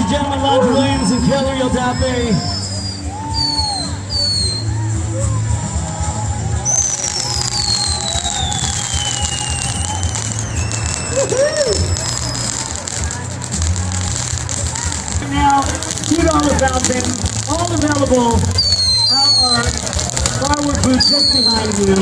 and gentlemen, Lon Williams and Kelly Odafe. Now, $2 fountain, all available at our firework booth just behind you.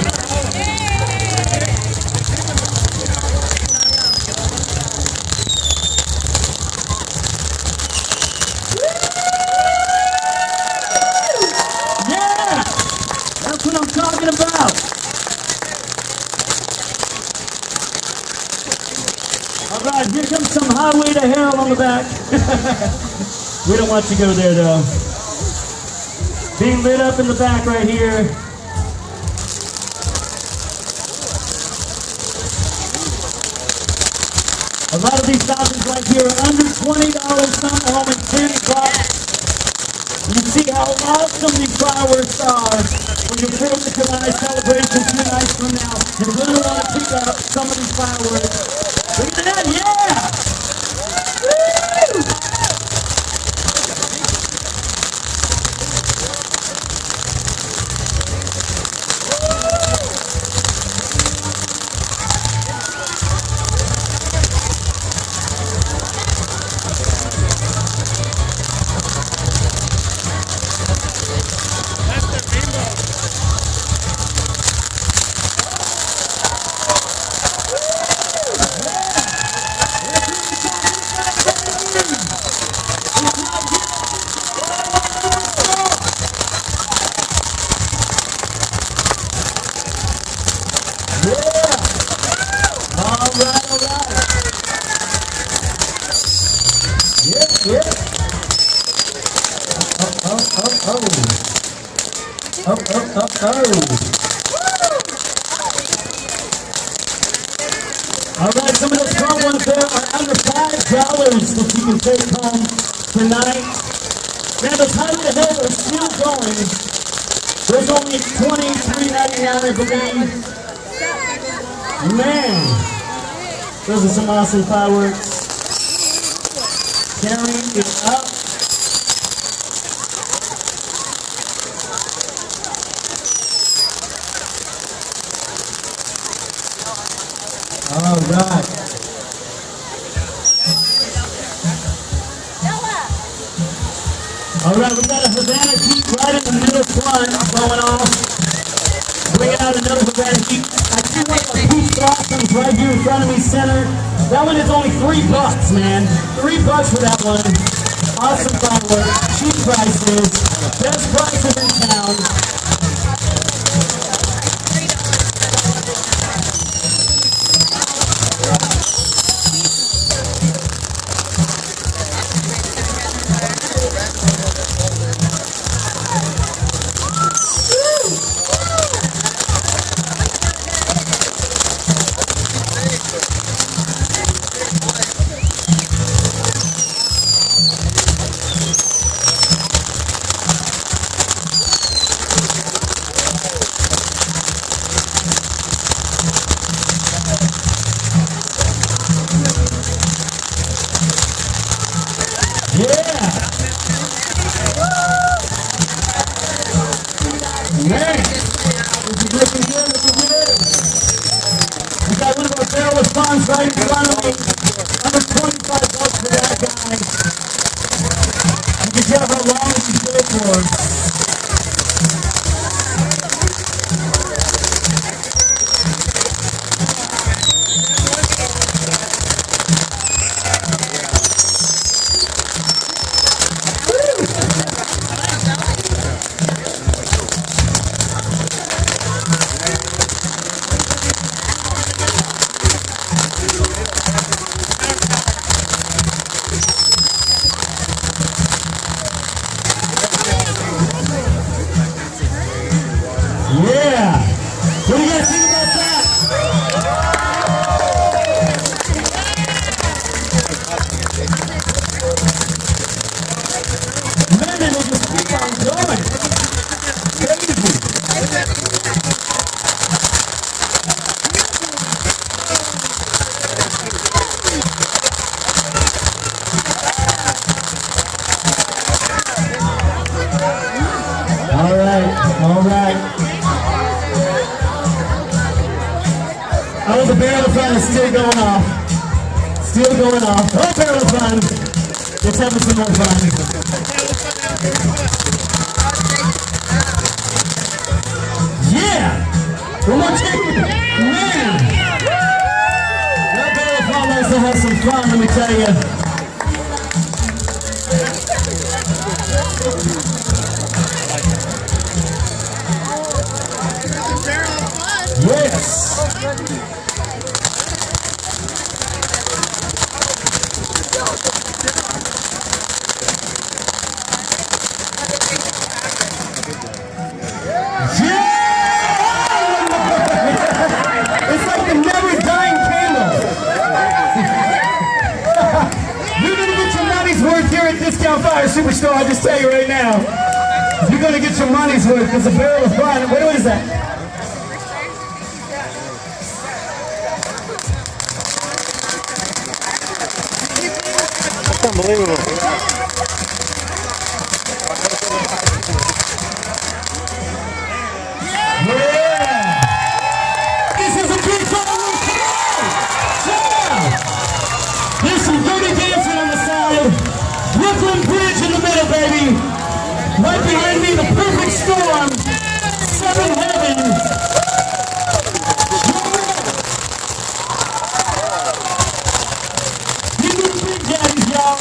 Yeah! That's what I'm talking about. All right, here comes some Highway to Hell on the back. We don't want you to go there, though. Being lit up in the back right here. A lot of these fountains right here are under $20, some are only $10. You can see how awesome these fireworks are when you're throwing the July celebration 2 nights from now. You're going to want to pick up some of these fireworks. Look at that, yeah! Woo! Alright, some of those small ones there are under $5 that you can take home tonight. Man, those Highway to Hell are still going. There's only $23.99, I believe. Man, those are some awesome fireworks. Carrying it up. All right. All right, we got a Havana Heat right in the middle front going off. Bringing out another Havana Heat. I see one of the Peach Blossoms right here in front of me, center. That one is only $3, man. $3 for that one. Awesome fireworks, cheap prices, best prices in town. Right in front of me, under $25 for that guy. You can tell how long he did for. barrel of fun is still going off. Still going off. Oh, barrel of fun. Let's have some more fun. Yeah! One more chicken. Man! That barrel of fun likes to have some fun, let me tell you. Yes! It's like the never dying candle. You're gonna get your money's worth here at Discount Fire Superstore, I'll just tell you right now. You're gonna get your money's worth because the barrel is fine. What is that? Unbelievable. Yeah! This is a big ballroom tonight! Yeah! There's some dirty dancing on the side. Brooklyn Bridge in the middle, baby. Right behind me, the perfect storm. Seven Heavens. You do the big daddies, y'all.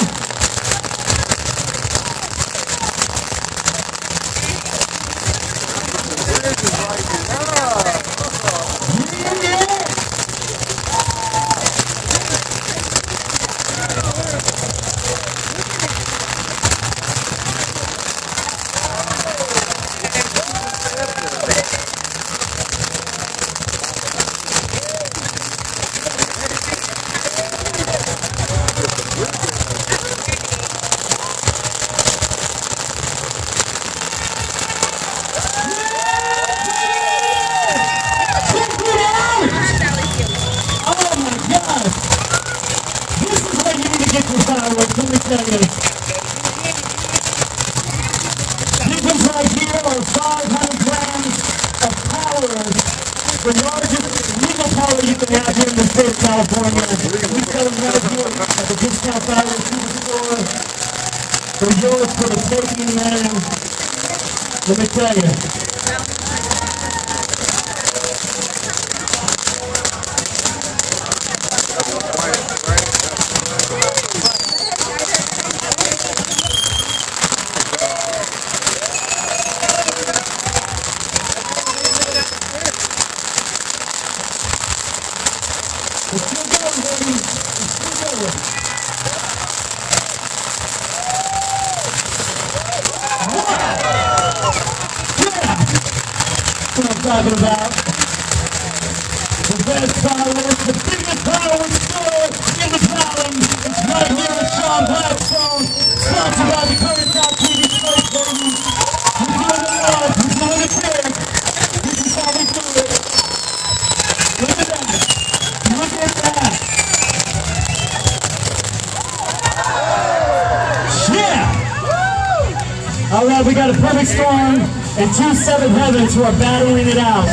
Fireworks, let me tell you. These ones right here are 500 grams of power, the largest legal power you can have here in the state of California. We sell them right here at the Discount Fire Superstore. They're yours for the taking, man. Let me tell you. It's still going, baby. It's still going. Wow! Yeah! That's what I'm talking about. The best fireworks, the biggest fireworks store in the valley. It's right here at Sean Blackstone. Sponsored by the Current Top TV Space, baby. We're doing it live. We're doing it big. This is how we do it. Look at that. Look at that! Yeah! Alright, we got a Perfect Storm and two Seven Heavens who are battling it out.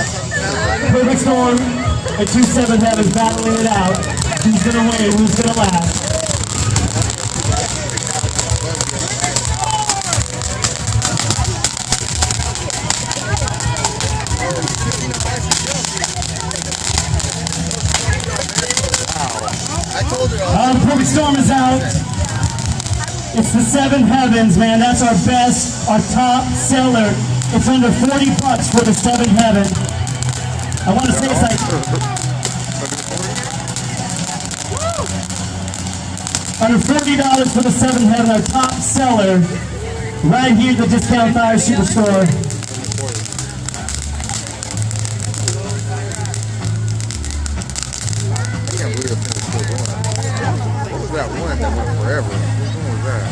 Perfect Storm and two Seven Heavens battling it out. Who's gonna win? Who's gonna last? Perfect Storm is out. It's the Seven Heavens, man. That's our best, our top seller. It's under 40 bucks for the Seven Heavens. I want to say it's like under $40 for the Seven Heaven, our top seller, right here at the Discount Fire Superstore. That one that went forever. Which one was that?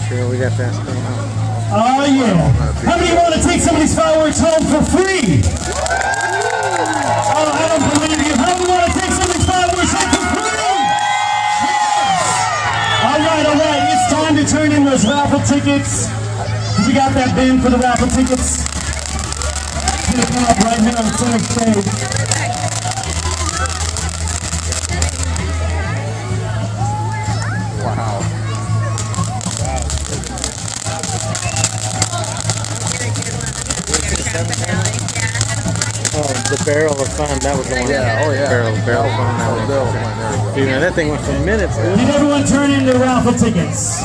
Sure, we got that still out. Oh yeah. How many want to take some of these fireworks home for free? Oh, I don't believe you. How many want to take some of these fireworks home for free? All right. It's time to turn in those raffle tickets. We got that bin for the raffle tickets. It's gonna come up right here on the center stage. Oh, the Barrel of Fun. That was the one. Yeah, oh yeah. Barrel of Fun. That was Barrel of Fun, there we go. Dude, man, that thing went for minutes, dude. Did everyone turn in their raffle tickets?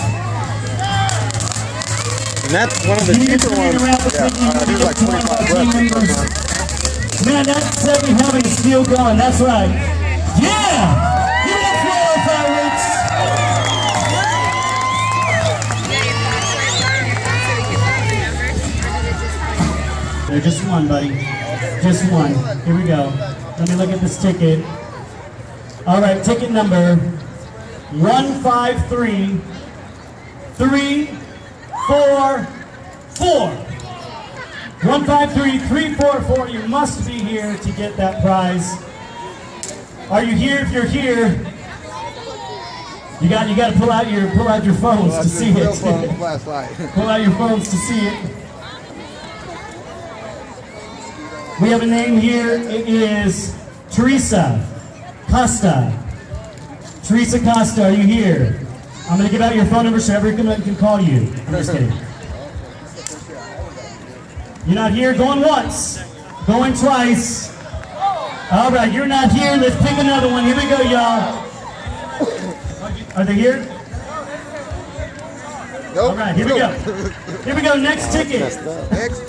And that's one of the You need to cheaper turn in ones. your raffle Yeah, ticket. You these need like to get to one of our 25 team bucks. members. Man, that's Sebi having a steal going. That's right. Yeah! Give it up for all our fireworks. There, just one, buddy. Just one. Here we go. Let me look at this ticket. All right, ticket number 153344. 153344. You must be here to get that prize. Are you here? If you're here, you got to pull out your phones to see it. Flashlight. Pull out your phones to see it. We have a name here. It is Teresa Costa. Teresa Costa, are you here? I'm going to give out your phone number so everyone can call you. I'm just kidding. You're not here? Going once. Going twice. All right, you're not here. Let's pick another one. Here we go, y'all. Are they here? Nope. All right, here we go. Here we go, next ticket. Next.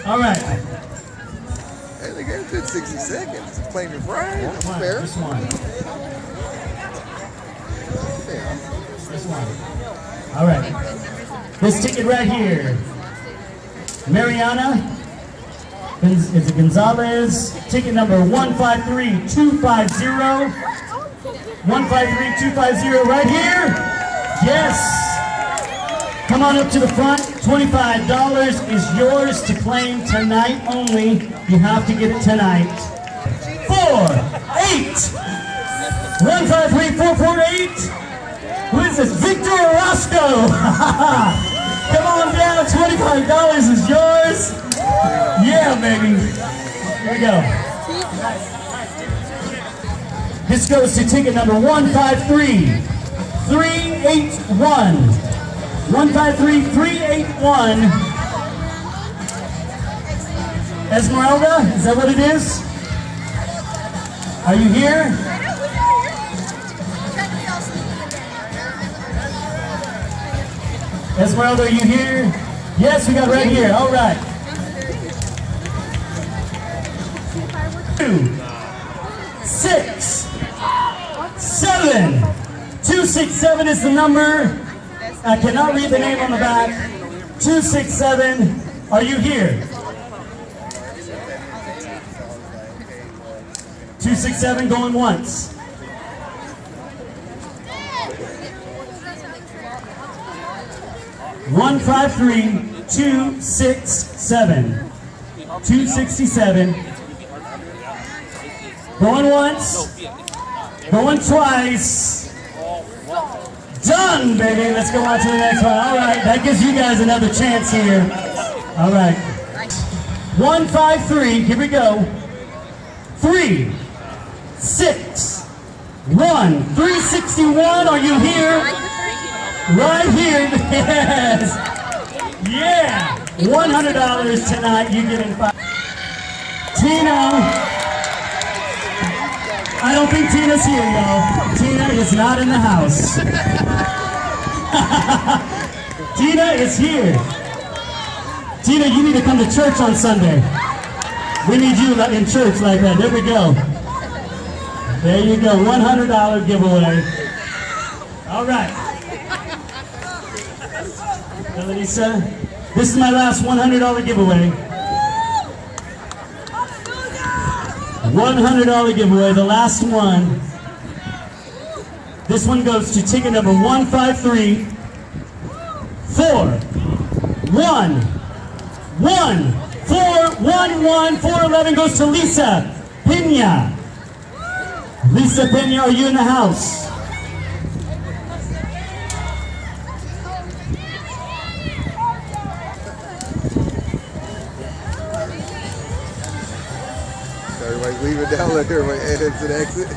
All right. Hey, they gave it to 60 seconds. Claim your prize. That's One, fair. just one. Yeah. This one. All right. This ticket right here. Mariana. Is it Gonzalez? Ticket number 153250. 153250 right here. Yes. Come on up to the front. $25 is yours to claim tonight only. You have to get it tonight. 48. 153448. Who is this? Victor Orozco. Come on down. $25 is yours. Yeah, baby. Here we go. This goes to ticket number 153381. 153381. Esmeralda, is that what it is? Are you here? Esmeralda, are you here? Yes, we got right here. All right. 2, 6, 7. 267 is the number. I cannot read the name on the back. 267. Are you here? 267 going once. One 153267. 267. Going once. Going twice. Done, baby. Let's go on to the next one. All right, that gives you guys another chance here. All right. 153. Here we go. 3, 6, 1. 361. Are you here? Right here. Yes. Yeah. $100 tonight. You get in 5. Tina. I don't think Tina's here, y'all. Tina is not in the house. Tina is here. Tina, you need to come to church on Sunday. We need you in church like that. There we go. There you go. $100 giveaway. All right. Elisa, this is my last $100 giveaway. $100 giveaway, the last one. This one goes to ticket number 153411. 411 goes to Lisa Pena. Lisa Pena, are you in the house? Everybody leave it down, let everybody exit.